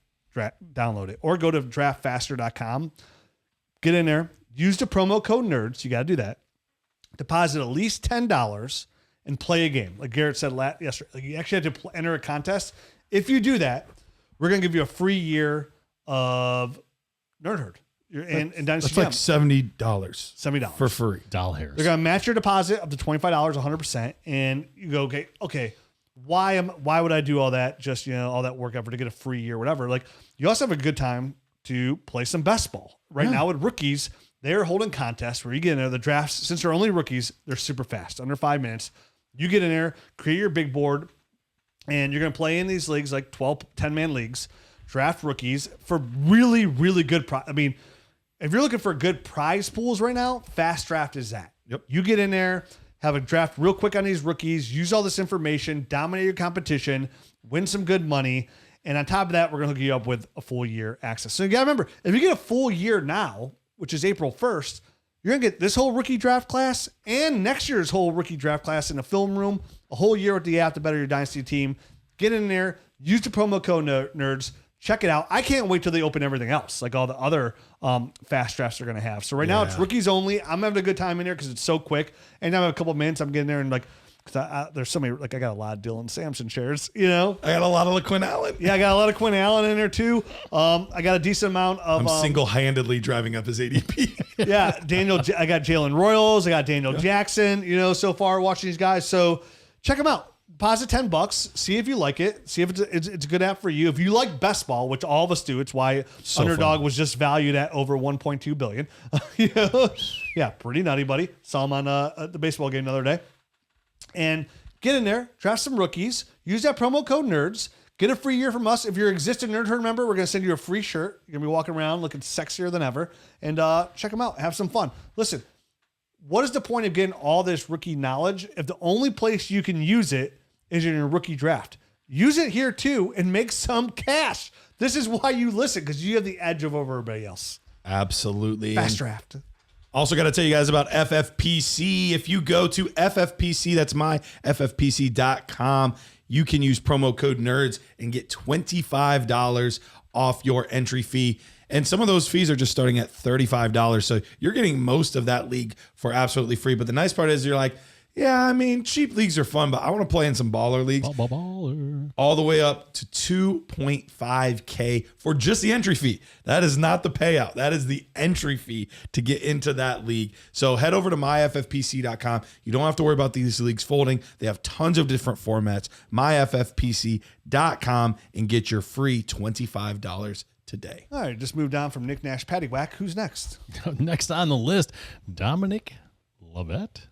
download it, or go to draftfaster.com, get in there, use the promo code NERDS. You got to do that. Deposit at least $10 and play a game. Like Garrett said yesterday, you actually have to enter a contest. If you do that, we're going to give you a free year of Nerd Herd. And Dynasty That's like $70. $70 for free. Doll hairs. They're going to match your deposit up to $25, 100%. And you go, okay, why would I do all that? Just, all that work effort to get a free year, whatever. Like, you also have a good time to play some best ball. Right now with rookies, they're holding contests where you get in there. The drafts, since they're only rookies, they're super fast, under 5 minutes. You get in there, create your big board, and you're going to play in these leagues, like 12, 10-man leagues, draft rookies for really, really good. I mean, if you're looking for good prize pools right now, FastDraft is that. Yep. You get in there, have a draft real quick on these rookies, use all this information, dominate your competition, win some good money. And on top of that, we're going to hook you up with a full year access. So you got to remember, if you get a full year now, which is April 1st, you're going to get this whole rookie draft class and next year's whole rookie draft class in a film room, a whole year with the app to better your Dynasty team. Get in there, use the promo code nerds, check it out. I can't wait till they open everything else, like all the other fast drafts are going to have. So right now it's rookies only. I'm having a good time in there because it's so quick. And I have a couple of minutes. I'm getting there and there's so many, I got a lot of Dylan Sampson shares, I got a lot of Quinn Allen. Yeah, I got a lot of Quinn Allen in there too. I got a decent amount of. I'm single-handedly driving up his ADP. Yeah, I got Jalen Royals. I got Daniel Jackson, so far watching these guys. So check them out. Deposit $10. See if you like it. See if it's a good app for you. If you like best ball, which all of us do, it's why Underdog was just valued at over $1.2 billion. Yeah, pretty nutty, buddy. Saw him on the baseball game the other day. And get in there, draft some rookies, use that promo code nerds, get a free year from us. If you're an existing Nerd Herd member, we're going to send you a free shirt. You're going to be walking around looking sexier than ever. And check them out. Have some fun. Listen, what is the point of getting all this rookie knowledge if the only place you can use it is in your rookie draft? Use it here too and make some cash. This is why you listen, because you have the edge over everybody else. Absolutely. FastDraft. Also got to tell you guys about FFPC. If you go to FFPC, that's my FFPC.com, you can use promo code NERDS and get $25 off your entry fee. And some of those fees are just starting at $35. So you're getting most of that league for absolutely free. But the nice part is you're like, yeah, I mean, cheap leagues are fun, but I want to play in some baller leagues. Baller. All the way up to $2.5K for just the entry fee. That is not the payout. That is the entry fee to get into that league. So head over to myffpc.com. You don't have to worry about these leagues folding. They have tons of different formats. myffpc.com and get your free $25 today. All right, just moved on from Nick Nash Paddywhack. Who's next? Next on the list, Dominic Lovett.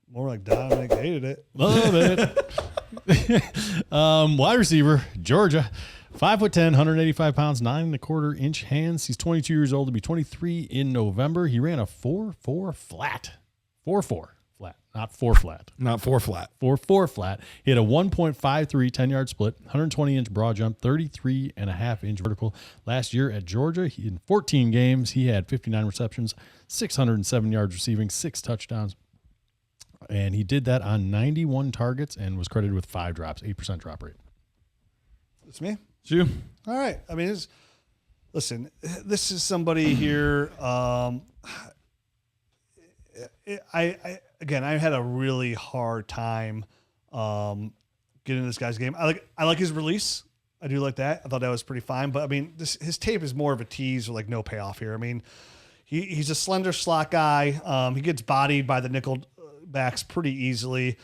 More like Dominic hated it. Love it. Wide receiver, Georgia. 5'10", 185 pounds, 9.25-inch hands. He's 22 years old to be 23 in November. He ran a 4.4 flat. 4.4 flat, not 4 flat. Not 4 flat. 4.4 flat. He had a 1.53 10-yard split, 120-inch broad jump, 33.5-inch vertical. Last year at Georgia, in 14 games, he had 59 receptions, 607 yards receiving, 6 touchdowns. And he did that on 91 targets and was credited with 5 drops, 8% drop rate. It's me. It's you. All right. I mean, listen, this is somebody here. I had a really hard time getting into this guy's game. I like his release. I do like that. I thought that was pretty fine. But I mean, his tape is more of a tease or like no payoff here. I mean, he's a slender slot guy. He gets bodied by the nickel backs pretty easily.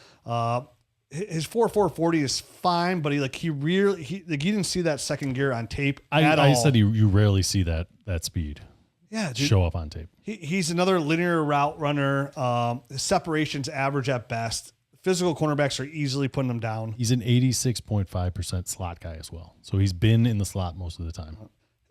His 4.40 is fine, but you didn't see that second gear on tape at all. I said you rarely see that speed. Yeah, dude, show up on tape. He's another linear route runner. His separation's average at best. Physical cornerbacks are easily putting him down. He's an 86.5% slot guy as well. So he's been in the slot most of the time.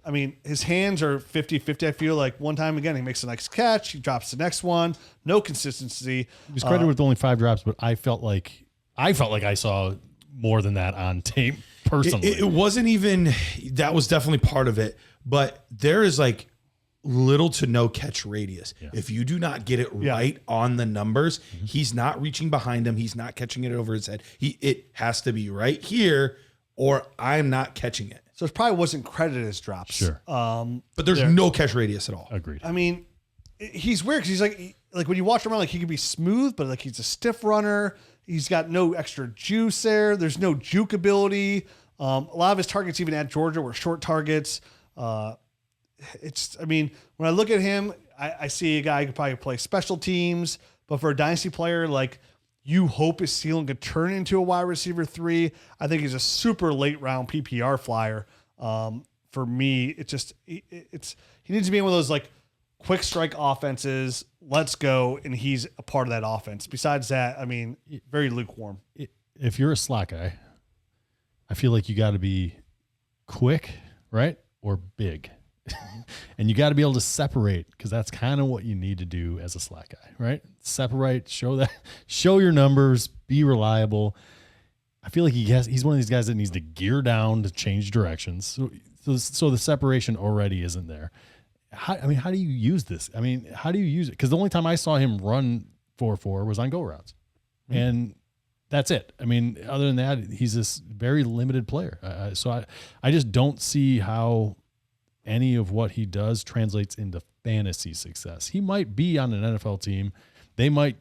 I mean, his hands are 50-50. I feel like one time again, he makes a nice catch. He drops the next one. No consistency. He was credited with only 5 drops, but I felt like I saw more than that on tape personally. It wasn't even, that was definitely part of it, but there is like little to no catch radius. Yeah. If you do not get it right on the numbers, he's not reaching behind him. He's not catching it over his head. It has to be right here or I'm not catching it. So it probably wasn't credited as drops. Sure. But there's no catch radius at all. Agreed. I mean, he's weird because he's like when you watch him around, like he could be smooth, but like he's a stiff runner. He's got no extra juice there. There's no juke ability. A lot of his targets, even at Georgia, were short targets. When I look at him, I see a guy who could probably play special teams, but for a dynasty player, like you hope his ceiling could turn into a wide receiver 3. I think he's a super late round PPR flyer. For me, he needs to be in one of those like quick strike offenses. Let's go. And he's a part of that offense. Besides that, I mean, very lukewarm. If you're a slot guy, I feel like you got to be quick, right? Or big. And you got to be able to separate, because that's kind of what you need to do as a slot guy, right? Separate, show your numbers, be reliable. I feel like he's one of these guys that needs to gear down to change directions. So the separation already isn't there. How do you use this? I mean, how do you use it? Because the only time I saw him run 4.4 was on go routes. Mm-hmm. And that's it. I mean, other than that, he's this very limited player. So I just don't see how any of what he does translates into fantasy success. He might be on an NFL team. They might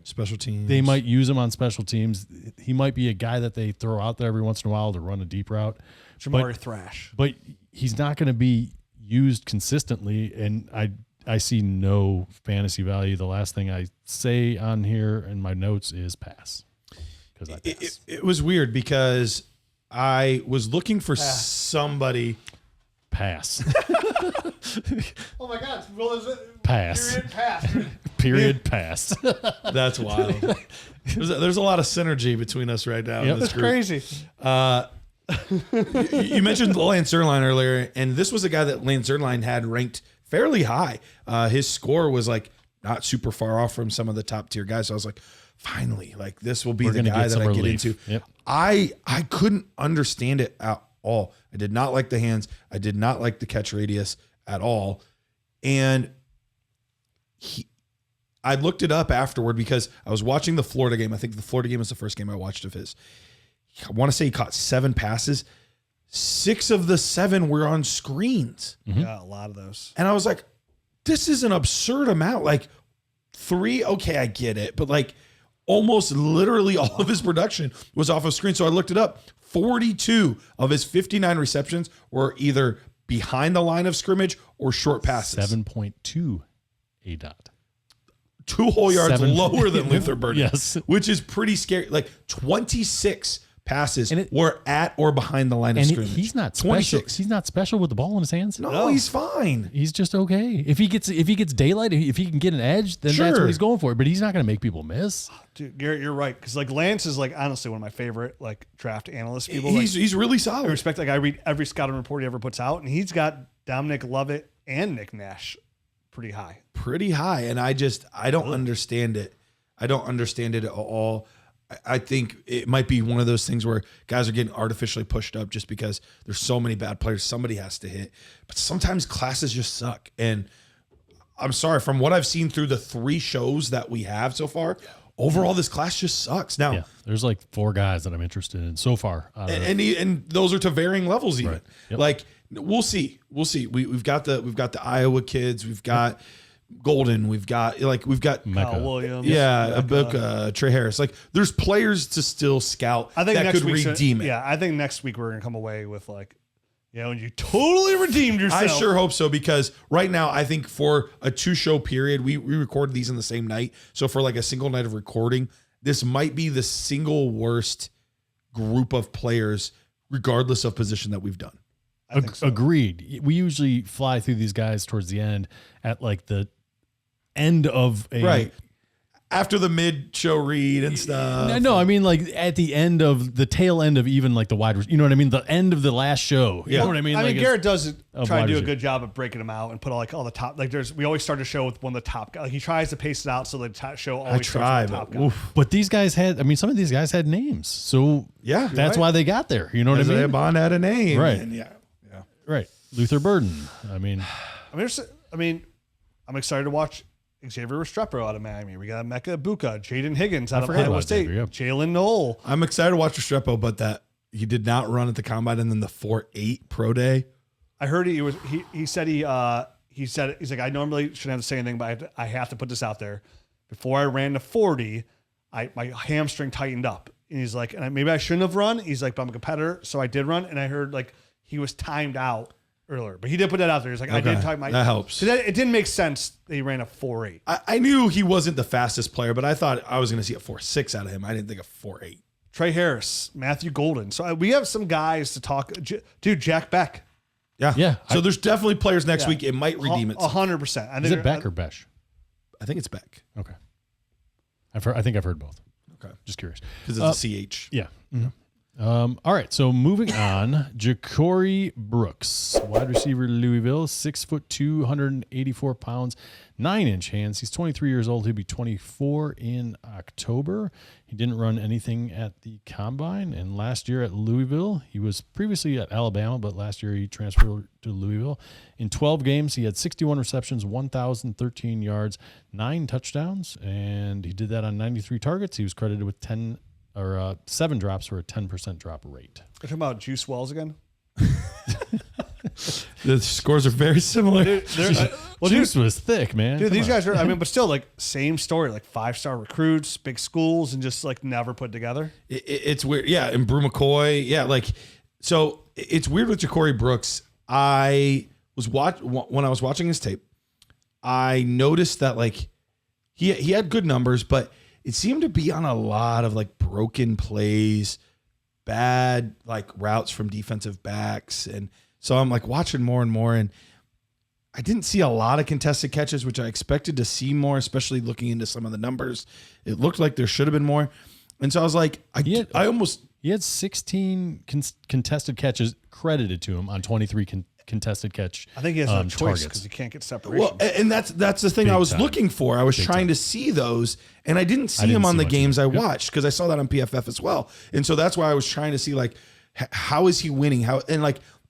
use him on special teams. He might be a guy that they throw out there every once in a while to run a deep route. Jamari Thrash. But he's not going to be used consistently, and I see no fantasy value. The last thing I say on here in my notes is pass. Because it was weird because I was looking for somebody. Pass. Oh my God! Well, is it pass? Period. Pass. Period. Pass. That's wild. There's a lot of synergy between us right now. Yep. That's crazy. You mentioned Lance Zierlein earlier, and this was a guy that Lance Zierlein had ranked fairly high. His score was like not super far off from some of the top tier guys. So I was like, finally, like this will be the guy that I get into. Yep. I couldn't understand it at all. I did not like the hands. I did not like the catch radius at all. And I looked it up afterward because I was watching the Florida game. I think the Florida game was the first game I watched of his. I want to say he caught 7 passes. 6 of the 7 were on screens. Mm-hmm. Yeah, a lot of those. And I was like, this is an absurd amount. Like 3, okay, I get it. But like almost literally all of his production was off of screen. So I looked it up. 42 of his 59 receptions were either behind the line of scrimmage or short passes. 7.2 ADOT. 2 whole yards lower than Luther Burden. Yes. Which is pretty scary. Like 26 passes were at or behind the line of scrimmage. He's not special. 26. He's not special with the ball in his hands. No, he's fine. He's just okay. If he gets daylight, if he can get an edge, then that's what he's going for. But he's not going to make people miss. Dude, Garrett, you're right. Because like Lance is like honestly one of my favorite like draft analyst people. He's really solid. I respect. Like I read every scouting report he ever puts out, and he's got Dominic, Lovett, and Nick Nash pretty high. And I don't understand it. I don't understand it at all. I think it might be one of those things where guys are getting artificially pushed up just because there's so many bad players. Somebody has to hit. But sometimes classes just suck. And I'm sorry, from what I've seen through the 3 shows that we have so far, overall this class just sucks. Now, there's like 4 guys that I'm interested in so far. And those are to varying levels even. Right. Yep. Like we'll see. We've got the Iowa kids. We've got Golden, we've got Kyle Williams, Ibuka, Trey Harris. Like, there's players to still scout. I think that next could week redeem it. Yeah, I think next week we're gonna come away with like, you totally redeemed yourself. I sure hope so, because right now I think for a 2-show period, we recorded these in the same night. So for like a single night of recording, this might be the single worst group of players, regardless of position, that we've done. I think so. Agreed. We usually fly through these guys towards the end at like the end of a after the mid-show read and stuff. No, I mean like at the end of the tail end of even like the wide, you know what I mean? The end of the last show. You know what I mean? I mean, Garrett does try to do a receiver. good job of breaking them out and put all the top. Like we always start a show with one of the top guys. Like he tries to pace it out so the show always starts with the top guy. But these guys some of these guys had names, so that's why they got there. You know what I mean? Bond had a name, right? And right. Luther Burden. I'm excited to watch Xavier Restrepo out of Miami. We got Mecca Ibuka, Jaden Higgins out of Iowa State, Jalen Knoll. I'm excited to watch Restrepo, but that he did not run at the combine and then the 4.8 pro day. I heard he said he's like, I normally shouldn't have to say anything, but I have to put this out there. Before I ran the 40, my hamstring tightened up. And he's like, and maybe I shouldn't have run. He's like, but I'm a competitor, so I did run. And I heard like he was timed out earlier, but he did put that out there. He's like, I did time my. That helps. It didn't make sense that he ran a 4.8. I knew he wasn't the fastest player, but I thought I was going to see a 4.6 out of him. I didn't think a 4.8. Trey Harris, Matthew Golden. So we have some guys to talk. Dude, Jack Beck. Yeah. Yeah. So there's definitely players next Yeah. week. It might redeem itself. 100%. Is it Beck or Besh? I think it's Beck. Okay. I think I've heard both. Okay. Just curious. Because it's a CH. Yeah. All right. So moving on, Ja'Cory Brooks, wide receiver, Louisville, 6'2", 284 pounds, 9-inch hands. He's 23 years old. He'll be 24 in October. He didn't run anything at the combine. And last year at Louisville, he was previously at Alabama, but last year he transferred to Louisville. In 12 games, he had 61 receptions, 1,013 yards, 9 touchdowns, and he did that on 93 targets. He was credited with 7 drops for a 10% drop rate. We're talking about Juice Wells again? The scores are very similar. Juice was thick, man. Dude, Come these on. guys are, but still, like, same story, like 5-star recruits, big schools, and just, like, never put together. It's weird. Yeah. And Brew McCoy. Yeah. So it's weird with Ja'Cory Brooks. When I was watching his tape, I noticed that, like, he had good numbers, but it seemed to be on a lot of, like, broken plays, bad, like, routes from defensive backs. And so I'm, like, watching more and more, and I didn't see a lot of contested catches, which I expected to see more, especially looking into some of the numbers. It looked like there should have been more. And so I was like, He had 16 contested catches credited to him on 23 contested catch. I think he has no choice targets. because he can't get separation. Well, and that's the thing Big I was time. looking for. I was trying to see those, and I didn't see him on the much games I either. Yep. watched because I saw that on PFF as well. And so that's why I was trying to see, like, how is he winning?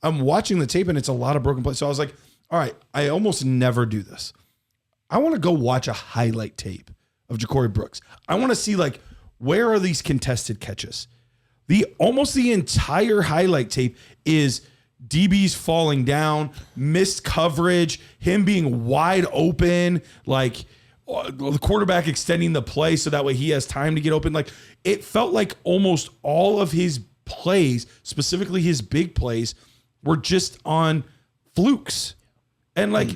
I'm watching the tape, and it's a lot of broken plays. So I was like, all right, I almost never do this. I want to go watch a highlight tape of Ja'Cory Brooks. I want to see, like, where are these contested catches? Almost the entire highlight tape is DBs falling down, missed coverage, him being wide open, like the quarterback extending the play so that way he has time to get open. Like, it felt like almost all of his plays, specifically his big plays, were just on flukes. And, like,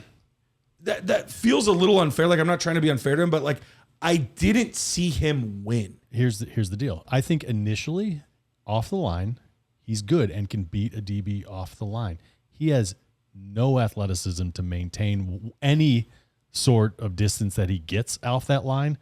that feels a little unfair. Like, I'm not trying to be unfair to him, but, like, I didn't see him win. Here's the deal. I think initially off the line, he's good and can beat a DB off the line. He has no athleticism to maintain any sort of distance that he gets off that line.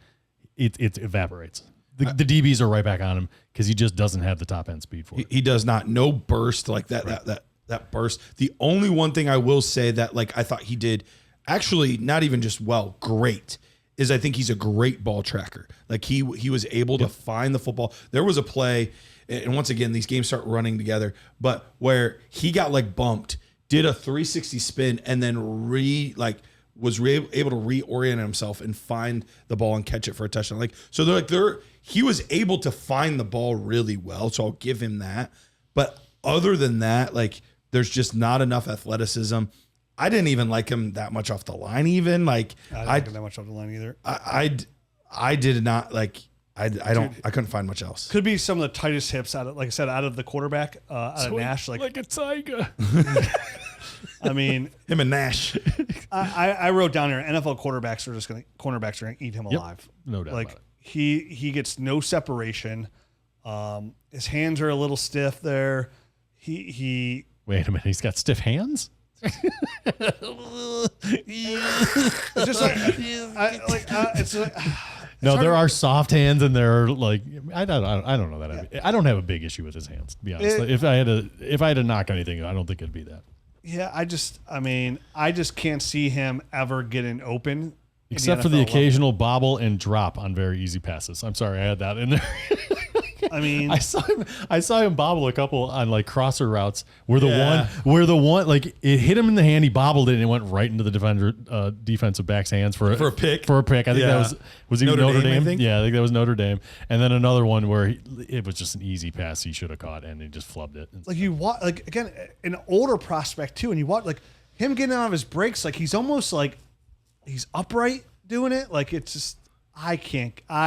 It evaporates. The DBs are right back on him because he just doesn't have the top end speed for it. He does not. No burst like that. Right. That burst. The only one thing I will say that, like, I thought he did actually not even just great, is I think he's a great ball tracker. Like, he was able to find the football. There was a play, and once again, these games start running together, but where he got, like, bumped, did a 360 spin, and then was able to reorient himself and find the ball and catch it for a touchdown. Like, so he was able to find the ball really well. So I'll give him that. But other than that, like, there's just not enough athleticism. I didn't even like him that much off the line. Even like I didn't like him that much off the line either. I did not like. I couldn't find much else. Could be some of the tightest hips out of the quarterback out of Nash. Like a tiger. I mean, Him and Nash. I wrote down here, NFL cornerbacks are gonna eat him alive. No doubt Like, about it. he gets no separation. His hands are a little stiff there. He Wait a minute. He's got stiff hands? it's just like No, there are soft hands, and there are, like, I don't know that. I don't have a big issue with his hands, to be honest. If I had to knock anything, I don't think it'd be that. yeah. I just can't see him ever getting open, Except for the occasional bobble and drop on very easy passes. I'm sorry, I had that in there. I mean, I saw him bobble a couple on, like, crosser routes where the one like, it hit him in the hand, he bobbled it, and it went right into the defensive back's hands for a pick. I think that was he Notre Dame? I think? Yeah, I think that was Notre Dame. And then another one where it was just an easy pass he should have caught, and he just flubbed it. like, you watch, like, again, an older prospect too, and you watch, like, him getting out of his breaks, like, he's almost like he's upright doing it. Like, it's just, I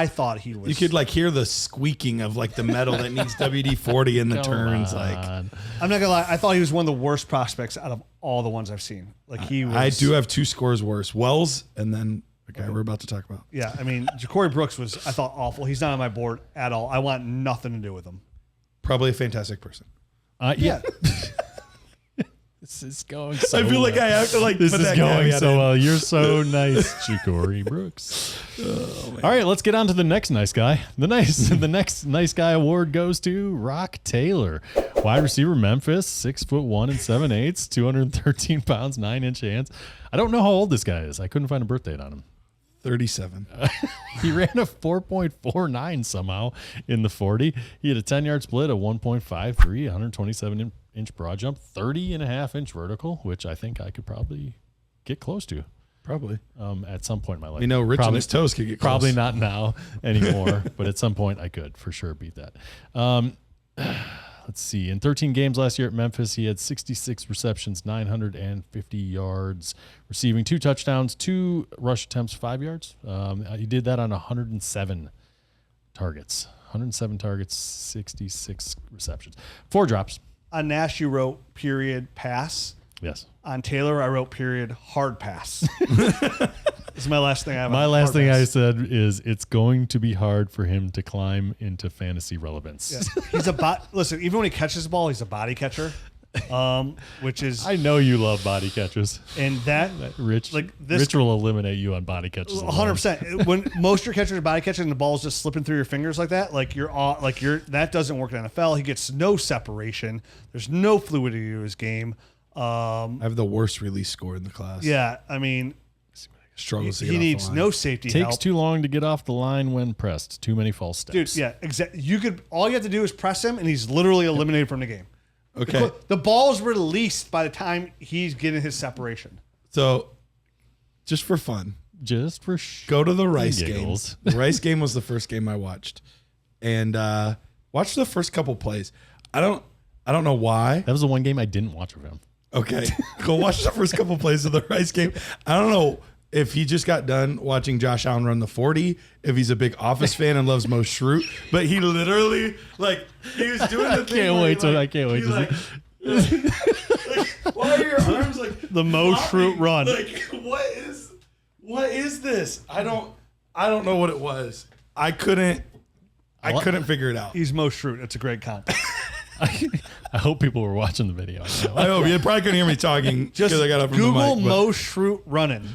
thought he was. You could, like, hear the squeaking of, like, the metal that needs WD-40 in the turns. Like, I'm not gonna lie, I thought he was one of the worst prospects out of all the ones I've seen. Like, he was. I do have 2 scores worse: Wells, and then the guy we're about to talk about. Yeah, I mean, Ja'Cory Brooks was, I thought, awful. He's not on my board at all. I want nothing to do with him. Probably a fantastic person. Yeah. This is going so I feel like I have to like. This put is that going caveat so in. well. You're so nice, Ja'Cory Brooks. All right, let's get on to the next nice guy. The next nice guy award goes to Roc Taylor, wide receiver, Memphis, 6'1" and 7/8", 213 pounds, 9-inch hands. I don't know how old this guy is. I couldn't find a birth date on him. 37. He ran a 4.49 somehow in the 40. He had a 10-yard split, a 1.53, 127-inch broad jump, 30.5-inch vertical, which I think I could probably get close to. Probably. At some point in my life. You know, Rich on his toes could get close. Probably not now anymore, but at some point I could for sure beat that. Let's see. In 13 games last year at Memphis, he had 66 receptions, 950 yards, receiving 2 touchdowns, 2 rush attempts, 5 yards. He did that on 107 targets. 107 targets, 66 receptions. 4 drops. On Nash, you wrote period pass. Yes. On Taylor, I wrote period hard pass. This is my last thing I have. My last thing I said is it's going to be hard for him to climb into fantasy relevance. Yeah. He's listen, even when he catches the ball, he's a body catcher. Which is I know you love body catches. and that Rich, like this Rich will eliminate you on body catches. 100%. When most of your catchers are body catching and the ball's just slipping through your fingers like that, that doesn't work in the NFL. He gets no separation. There's no fluidity to his game. I have the worst release score in the class. Yeah, I mean, Struggles to get he off the needs line. no safety Takes help. too long to get off the line when pressed. Too many false steps. Dude, yeah, exactly. All you have to do is press him, and he's literally eliminated from the game. Okay. The ball's released by the time he's getting his separation. So, just for fun, Just for go to the Rice giggles. game. The Rice game was the first game I watched, and watched the first couple plays. I don't know why. That was the one game I didn't watch of him. Okay, go watch the first couple plays of the Rice game. I don't know if he just got done watching Josh Allen run the 40, if he's a big Office fan and loves Mo Shroot, but he literally, he was doing the thing. I can't wait to why are your arms The Mo Shroot run. What is this? I don't know what it was. I couldn't figure it out. He's Mo Shroot. It's a great comp. I hope people were watching the video. I hope you probably couldn't hear me talking Just because I got up from Google the mic. Mo Shroot running.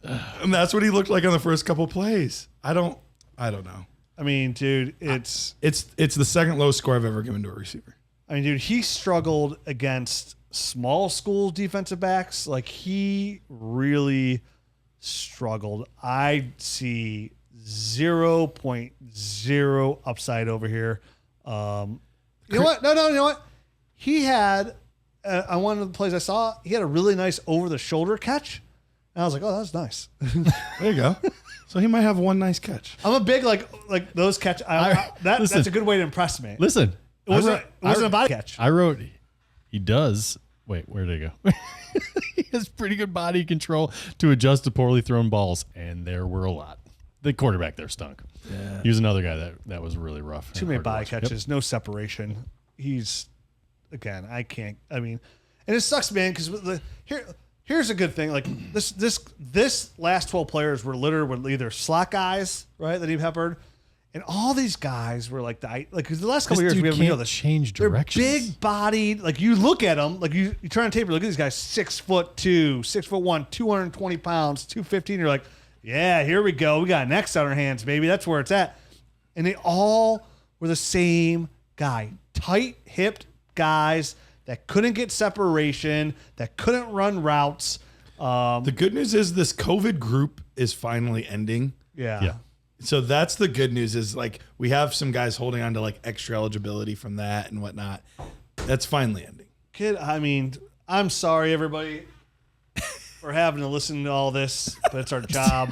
And that's what he looked like on the first couple plays. I don't know. I mean, dude, it's the second lowest score I've ever given to a receiver. I mean, dude, he struggled against small school defensive backs. Like, he really struggled. I see 0.0 upside over here. You know what? No, you know what? He had, on one of the plays I saw, he had a really nice over-the-shoulder catch. And I was like, oh, that's nice. There you go. So he might have one nice catch. I'm a big, like those catch. That's a good way to impress me. Listen, It wasn't a body catch. I wrote, he does. Wait, where did he go? He has pretty good body control to adjust to poorly thrown balls, and there were a lot. The quarterback there stunk. Yeah. He was another guy that was really rough. Too many body catches, no separation. He's, again, I can't. I mean, and it sucks, man, because here's a good thing. Like this last 12 players were littered with either slot guys, right, that he peppered, and all these guys were like because the last couple of years we haven't this change directions. They're big bodied. Like, you look at them, like you try on tape, look at these guys, 6'2", 6'1", 220 pounds, 215. You're like, yeah, here we go. We got an X on our hands, baby. That's where it's at. And they all were the same guy, tight-hipped guys that couldn't get separation, that couldn't run routes. The good news is this COVID group is finally ending. Yeah. So that's the good news is, we have some guys holding on to, extra eligibility from that and whatnot. That's finally ending. I mean, I'm sorry, everybody, for having to listen to all this, but it's our job.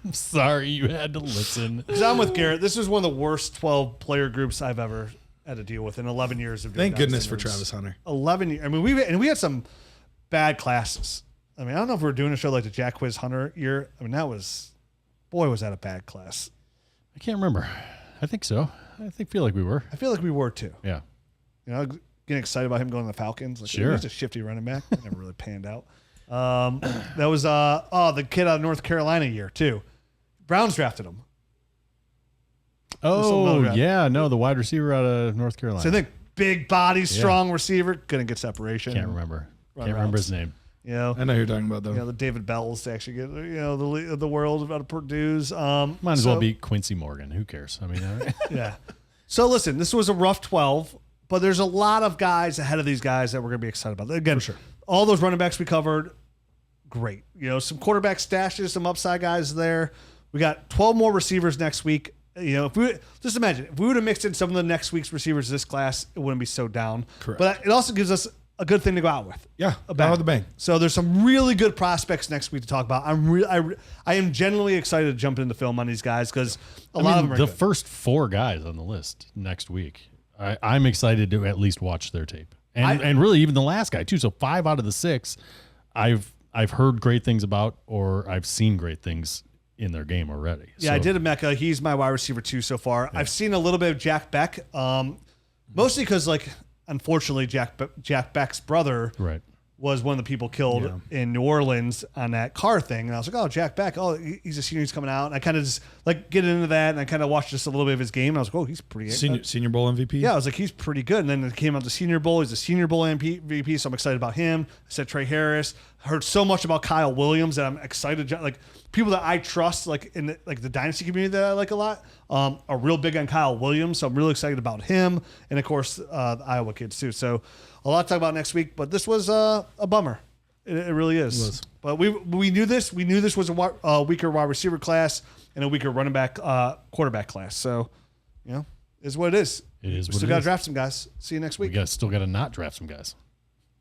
I'm sorry you had to listen. Because I'm with Garrett. This was one of the worst 12-player groups I've ever had to deal with in 11 years of doing Thank goodness for Dynasty. Travis Hunter. 11 years. I mean, we had some bad classes. I mean, I don't know if we were doing a show like the Jack Quiz Hunter year. I mean, was that a bad class? I can't remember. I think so. Feel like we were. I feel like we were too. Yeah. You know, getting excited about him going to the Falcons. Sure. He's a shifty running back. That never really panned out. That was the kid out of North Carolina year too. Browns drafted him. Oh, yeah. No, the wide receiver out of North Carolina. So I think big body, strong receiver, couldn't get separation. Can't remember. Can't remember his name. You know, I know who you're talking about, though. you know, the David Bells to actually get, the world out of Purdue's. Might as well be Quincy Morgan. Who cares? I mean, Yeah. So listen, this was a rough 12, but there's a lot of guys ahead of these guys that we're going to be excited about. Again, all those running backs we covered, great. You know, some quarterback stashes, some upside guys there. We got 12 more receivers next week. You know, if we just imagine if we would have mixed in some of the next week's receivers of this class, it wouldn't be so down. Correct. But it also gives us a good thing to go out with. Yeah, A out with the bang. So there's some really good prospects next week to talk about. I am genuinely excited to jump into film on these guys because a lot of them are the good. first 4 guys on the list next week. I'm excited to at least watch their tape, and really even the last guy too. So 5 out of the 6, I've heard great things about, or I've seen great things in their game already. Yeah, I did a Mecca. He's my wide receiver 2 so far. Yeah. I've seen a little bit of Jack Beck, mostly because unfortunately Jack Beck's brother was one of the people killed in New Orleans on that car thing. And I was like, oh, Jack Beck, he's a senior, he's coming out. And I kind of just get into that, and I kind of watched just a little bit of his game. And I was like, oh, he's pretty good. Senior Bowl MVP? Yeah, I was like, he's pretty good. And then it came out the Senior Bowl. He's a Senior Bowl MVP, so I'm excited about him. I said Trey Harris. Heard so much about Kyle Williams that I'm excited. Like people that I trust, in the Dynasty community that I like a lot, are real big on Kyle Williams. So I'm really excited about him, and of course the Iowa kids too. So a lot to talk about next week. But this was a bummer. It really is. It was. But we knew this. We knew this was a weaker wide receiver class and a weaker running back quarterback class. So is what it is. It is. We still got to draft some guys. See you next week. We still got to not draft some guys.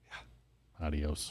Yeah. Adios.